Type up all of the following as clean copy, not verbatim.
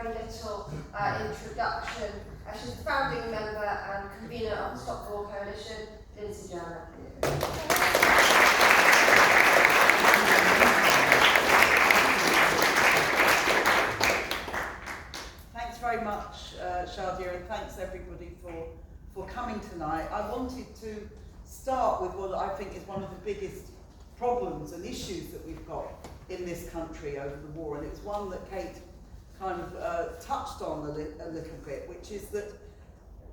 very little introduction. She's the founding member and convener of the Stop the War Coalition, Lindsey. Thanks very much, Shadia, and thanks everybody for coming tonight. I wanted to start with what I think is one of the biggest problems and issues that we've got in this country over the war, and it's one that Kate kind of touched on a little bit, which is that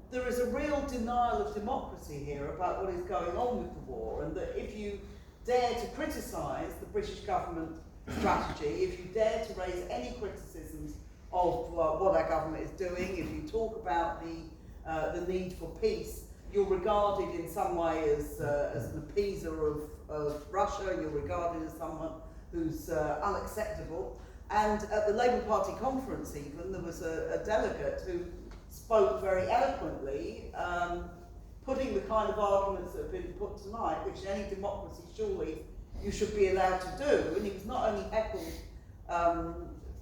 there is a real denial of democracy here about what is going on with the war, and that if you dare to criticise the British government strategy, if you dare to raise any criticisms of what our government is doing, if you talk about the need for peace, you're regarded in some way as an appeaser of Russia, you're regarded as someone who's unacceptable. And at the Labour Party conference even, there was a delegate who spoke very eloquently, putting the kind of arguments that have been put tonight, which in any democracy surely you should be allowed to do. And he was not only heckled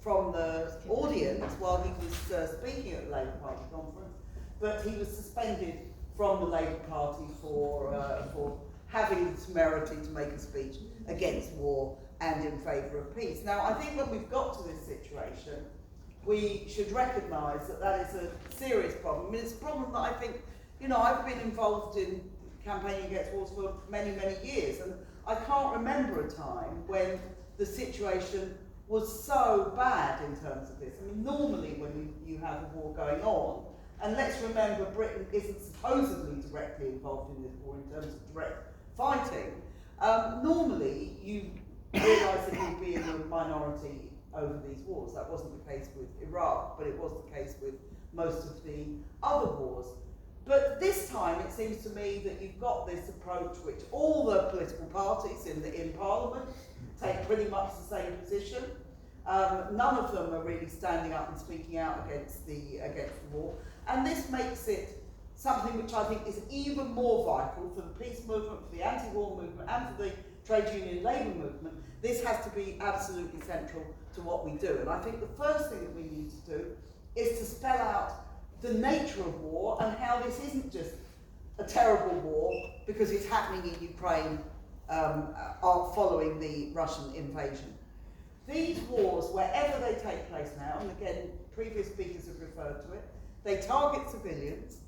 from the audience while he was speaking at the Labour Party conference, but he was suspended from the Labour Party for having the temerity to make a speech against war and in favour of peace. Now, I think when we've got to this situation, we should recognise that that is a serious problem. I mean, it's a problem that I think, you know, I've been involved in campaigning against wars for many, many years, and I can't remember a time when the situation was so bad in terms of this. I mean, normally when you have a war going on, and let's remember Britain isn't supposedly directly involved in this war in terms of direct fighting, normally you realise that you'd be in a minority over these wars. That wasn't the case with Iraq, but it was the case with most of the other wars. But this time it seems to me that you've got this approach which all the political parties in Parliament take pretty much the same position. None of them are really standing up and speaking out against the war. And this makes it something which I think is even more vital for the peace movement, for the anti-war movement, and for the trade union labour movement. This has to be absolutely central to what we do. And I think the first thing that we need to do is to spell out the nature of war and how this isn't just a terrible war because it's happening in Ukraine following the Russian invasion. These wars, wherever they take place now, and again, previous speakers have referred to it, they target civilians,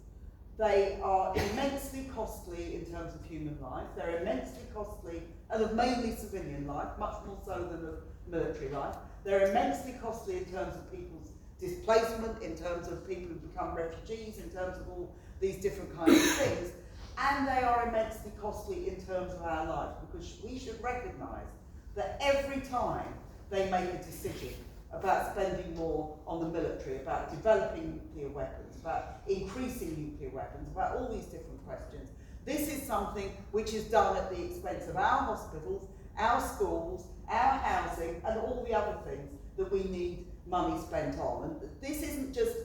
they are immensely costly in terms of human life, they're immensely costly, and of mainly civilian life, much more so than of military life. They're immensely costly in terms of people's displacement, in terms of people who become refugees, in terms of all these different kinds of things, and they are immensely costly in terms of our life, because we should recognise that every time they make a decision about spending more on the military, about developing nuclear weapons, about increasing nuclear weapons, about all these different questions, this is something which is done at the expense of our hospitals, our schools, our housing, and all the other things that we need money spent on. And this isn't just,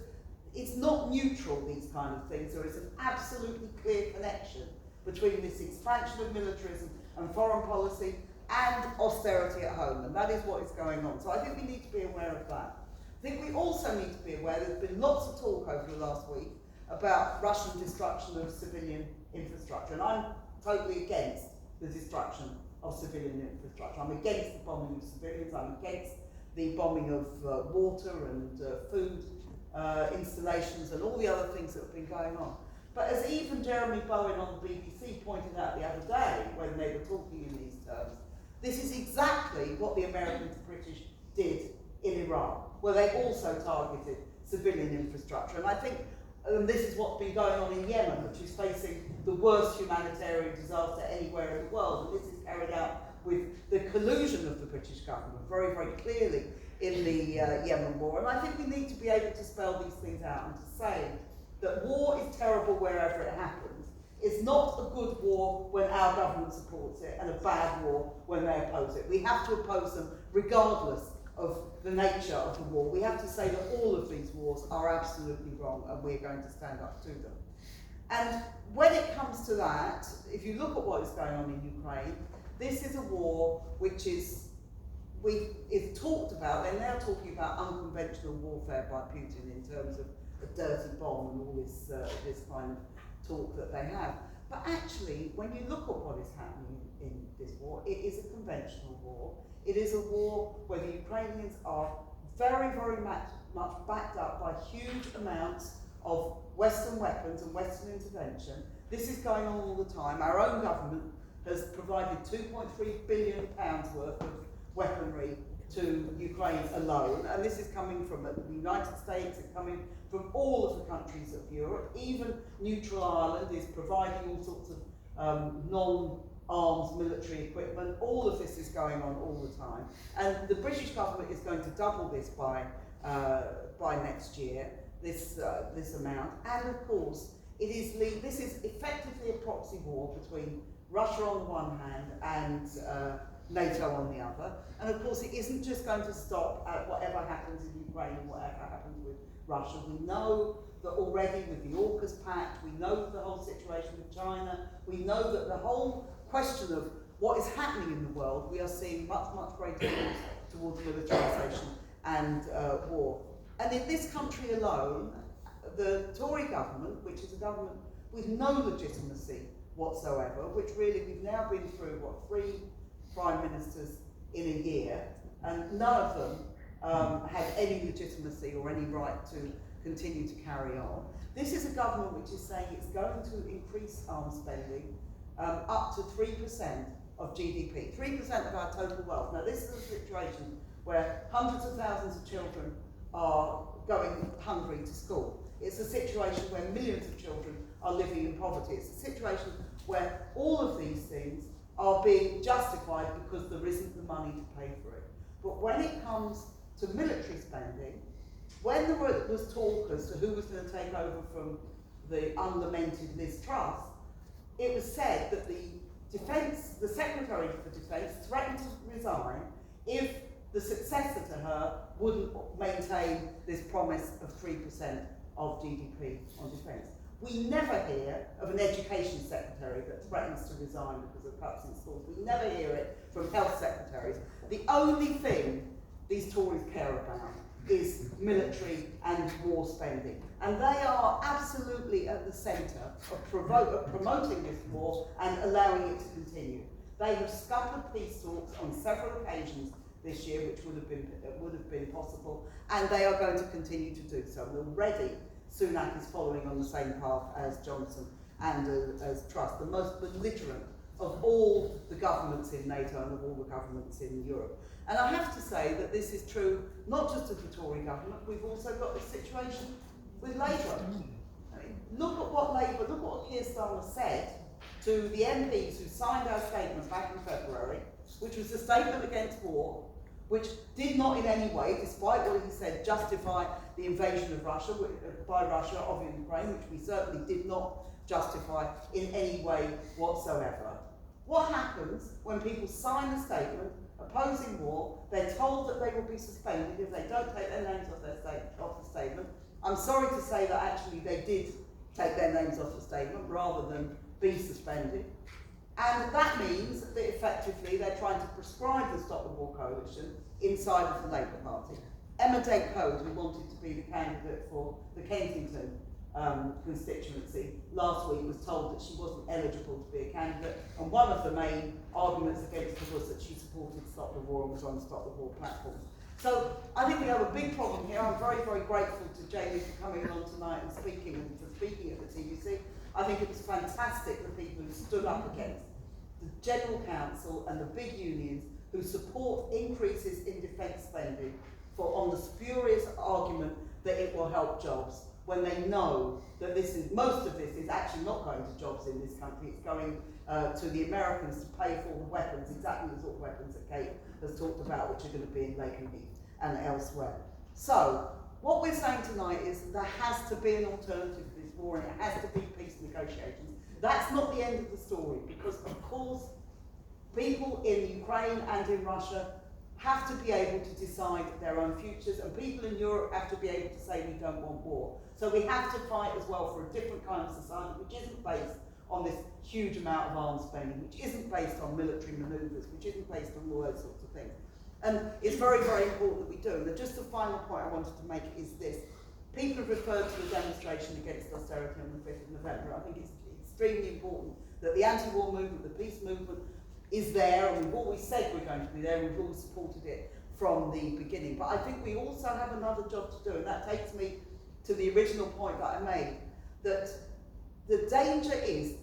it's not neutral, these kind of things. There is an absolutely clear connection between this expansion of militarism and foreign policy and austerity at home, and that is what is going on. So I think we need to be aware of that. I think we also need to be aware there's been lots of talk over the last week about Russian destruction of civilian infrastructure, and I'm totally against the destruction of civilian infrastructure. I'm against the bombing of civilians, I'm against the bombing of water and food installations and all the other things that have been going on. But as even Jeremy Bowen on the BBC pointed out the other day when they were talking in these terms, this is exactly what the Americans and British did in Iraq, where they also targeted civilian infrastructure. And I think this is what's been going on in Yemen, which is facing the worst humanitarian disaster anywhere in the world. And this is carried out with the collusion of the British government very, very clearly in the Yemen war. And I think we need to be able to spell these things out and to say that war is terrible wherever it happens. It's not a good war when our government supports it, and a bad war when they oppose it. We have to oppose them regardless of the nature of the war. We have to say that all of these wars are absolutely wrong, and we're going to stand up to them. And when it comes to that, if you look at what is going on in Ukraine, this is a war which is is talked about, they're now talking about unconventional warfare by Putin in terms of a dirty bomb and all this kind of talk that they have. But actually, when you look at what is happening in this war, it is a conventional war. It is a war where the Ukrainians are very, very much backed up by huge amounts of Western weapons and Western intervention. This is going on all the time. Our own government has provided £2.3 billion worth of weaponry to Ukraine alone, and this is coming from the United States, it's coming from all of the countries of Europe. Even neutral Ireland is providing all sorts of non-arms military equipment. All of this is going on all the time, and the British government is going to double this by next year, this amount. And of course, this is effectively a proxy war between Russia on the one hand and NATO on the other. And of course, it isn't just going to stop at whatever happens in Ukraine and whatever happens with Russia. We know that already with the AUKUS Pact, we know the whole situation with China, we know that the whole question of what is happening in the world, we are seeing much, much greater moves towards militarisation and war. And in this country alone, the Tory government, which is a government with no legitimacy whatsoever, which really we've now been through, 3 prime ministers in a year, and none of them had any legitimacy or any right to continue to carry on. This is a government which is saying it's going to increase arms spending up to 3% of GDP, 3% of our total wealth. Now this is a situation where hundreds of thousands of children are going hungry to school. It's a situation where millions of children are living in poverty. It's a situation where all of these things are being justified because there isn't the money to pay for it. But when it comes to military spending, when there was talk as to who was going to take over from the unlamented Liz Truss, it was said that the Secretary for Defence threatened to resign if the successor to her wouldn't maintain this promise of 3% of GDP on defence. We never hear of an education secretary that threatens to resign because of cuts in schools. We never hear it from health secretaries. The only thing these Tories care about is military and war spending. And they are absolutely at the centre of promoting this war and allowing it to continue. They have scuppered peace talks on several occasions this year, which would have been possible, and they are going to continue to do so. And already, Sunak is following on the same path as Johnson and as Truss, the most belligerent of all the governments in NATO and of all the governments in Europe. And I have to say that this is true not just of the Tory government, we've also got this situation with Labour. I mean, look at what Keir Starmer said to the MPs who signed our statement back in February, which was a statement against war, which did not in any way, despite what he said, justify the invasion of Russia, by Russia of Ukraine, which we certainly did not justify in any way whatsoever. What happens when people sign a statement opposing war? They're told that they will be suspended if they don't take their names off the statement. I'm sorry to say that actually they did take their names off the statement rather than be suspended. And that means that effectively they're trying to prescribe the Stop the War coalition inside of the Labour Party. Emma Dake-Coad, who wanted to be the candidate for the Kensington constituency, last week was told that she wasn't eligible to be a candidate, and one of the main arguments against her was that she supported Stop the War and was on the Stop the War platform. So I think we have a big problem here. I'm very, very grateful to Jamie for coming along tonight and speaking at the TUC. I think it was fantastic the people who stood up against the General Council and the big unions who support increases in defence spending on the spurious argument that it will help jobs, when they know that most of this is actually not going to jobs in this country. It's going to the Americans to pay for the weapons, exactly the sort of weapons that Kate has talked about, which are going to be in Lakenheath and elsewhere. So what we're saying tonight is there has to be an alternative to this war, and it has to be peace negotiations. That's not the end of the story, because of course people in Ukraine and in Russia have to be able to decide their own futures, and people in Europe have to be able to say we don't want war. So we have to fight as well for a different kind of society, which isn't based on this huge amount of arms spending, which isn't based on military manoeuvres, which isn't based on all those sorts of things. And it's very, very important that we do. And just the final point I wanted to make is this. People have referred to the demonstration against austerity on the 5th of November. I think it's extremely important that the anti-war movement, the peace movement, is there, and we've always said we're going to be there, and we've always supported it from the beginning. But I think we also have another job to do, and that takes me to the original point that I made, that the danger is,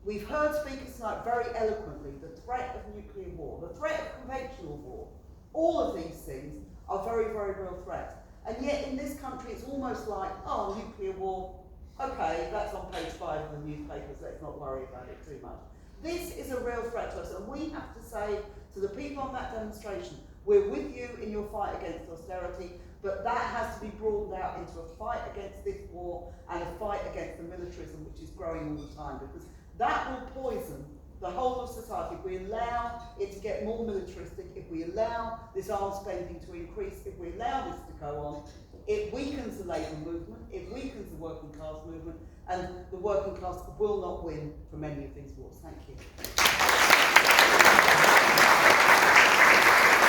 we've heard speakers tonight very eloquently, the threat of nuclear war, the threat of conventional war, all of these things are very, very real threats. And yet in this country it's almost like, oh, nuclear war, okay, that's on page 5 of the newspapers, let's not worry about it too much. This is a real threat to us, and we have to say to the people on that demonstration, we're with you in your fight against austerity, but that has to be broadened out into a fight against this war and a fight against the militarism which is growing all the time, because that will poison the whole of society. If we allow it to get more militaristic, if we allow this arms spending to increase, if we allow this to go on, it weakens the labour movement, it weakens the working class movement, and the working class will not win from any of these wars. Thank you.